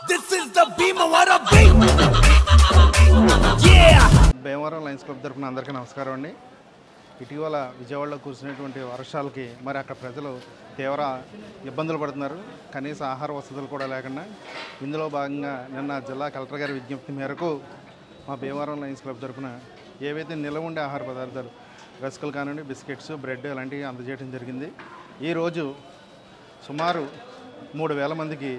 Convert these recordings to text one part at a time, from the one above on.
This is the Bhimavara beat. Yeah. Bhimavaram Lions club తరపున అందరికీ నమస్కారం అండి. ఇటీవల విజయవాడలో కురిసినటువంటి వర్షాలకి మరి అక్కడ ప్రజలు తీవ్ర ఇబ్బందులు పడుతున్నారు. కనీస ఆహార వసతులు కూడా లేకుండా. ఇందులో భాగంగా నిన్న జిల్లా కలెక్టర్ గారి విజ్ఞప్తి మేరకు మా భీమవరం లయన్స్ క్లబ్ తరపున ఏవైతే నిల్వ ఉండే ఆహార పదార్థాలు రస్కులు కానివ్వండి, బిస్కెట్స్, బ్రెడ్ ఇలాంటివి అందజేయడం జరిగింది. ఈరోజు సుమారు 3000 మందికి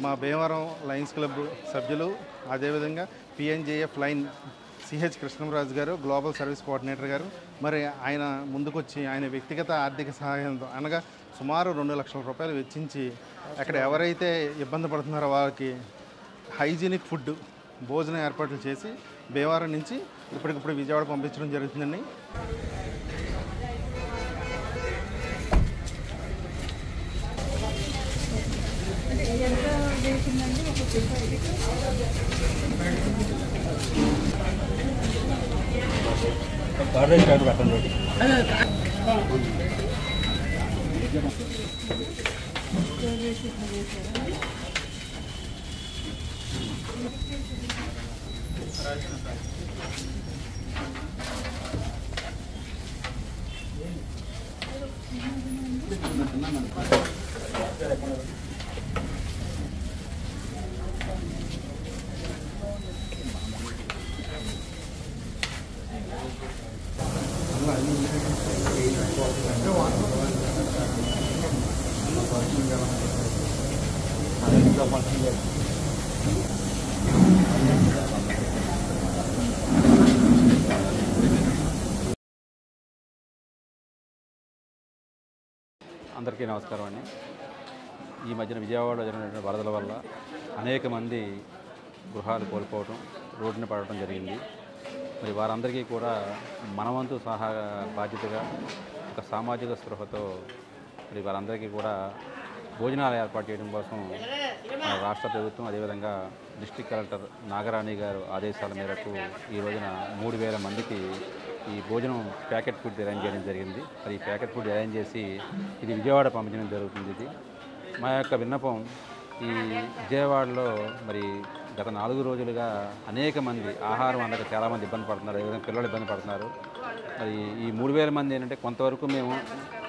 మా భీమవరం లయన్స్ క్లబ్ సభ్యులు, అదేవిధంగా పిఎన్జేఎఫ్ లైన్ సిహెచ్ కృష్ణరాజు గారు, గ్లోబల్ సర్వీస్ కోఆర్డినేటర్ గారు, మరి ఆయన ముందుకొచ్చి ఆయన వ్యక్తిగత ఆర్థిక సహాయంతో అనగా సుమారు 2 లక్షల రూపాయలు వెచ్చించి అక్కడ ఎవరైతే ఇబ్బంది పడుతున్నారో వారికి హైజీనిక్ ఫుడ్ భోజనం ఏర్పాట్లు చేసి భీమవరం నుంచి ఇప్పటికిప్పుడు విజయవాడ పంపించడం జరుగుతుందండి. అందరికీ నమస్కారం అండి. ఈ మధ్యన విజయవాడలో జరిగినటువంటి వరదల వల్ల అనేక మంది గృహాలు కోల్పోవడం, రోడ్డున పడటం జరిగింది. మరి వారందరికీ కూడా మనవంతు బాధ్యతగా ఒక సామాజిక స్పృహతో మరి వారందరికీ కూడా భోజనాలు ఏర్పాటు చేయడం కోసం మన రాష్ట్ర ప్రభుత్వం, అదేవిధంగా డిస్ట్రిక్ట్ కలెక్టర్ నాగరాణి గారు ఆదేశాల మేరకు ఈ రోజున 3000 మందికి ఈ భోజనం ప్యాకెట్ ఫుడ్ అరేంజ్ చేయడం జరిగింది. మరి ఈ ప్యాకెట్ ఫుడ్ అరేంజ్ చేసి ఇది విజయవాడ పంపించడం జరుగుతుంది. ఇది మా యొక్క విన్నపం. ఈ విజయవాడలో మరి గత 4 రోజులుగా అనేక మంది ఆహారం అందక చాలామంది ఇబ్బంది పడుతున్నారు, అదేవిధంగా పిల్లలు ఇబ్బంది పడుతున్నారు. మరి ఈ 3000 మంది ఏంటంటే కొంతవరకు మేము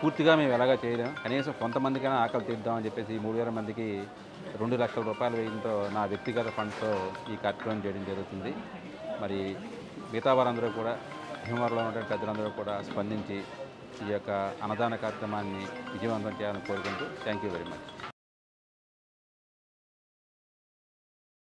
పూర్తిగా ఎలాగా చేయలేం, కనీసం కొంతమందికైనా ఆకలి తీద్దామని చెప్పేసి ఈ 3000 మందికి 2 లక్షల రూపాయలు వేయంతో నా వ్యక్తిగత ఫండ్తో ఈ కార్యక్రమం చేయడం జరుగుతుంది. మరి మిగతా వారందరూ కూడా భీమవరంలో ఉన్నటువంటి పెద్దలందరూ కూడా స్పందించి ఈ యొక్క అన్నదాన కార్యక్రమాన్ని విజయవంతం చేయాలని కోరుకుంటూ థ్యాంక్ యూ వెరీ మచ్.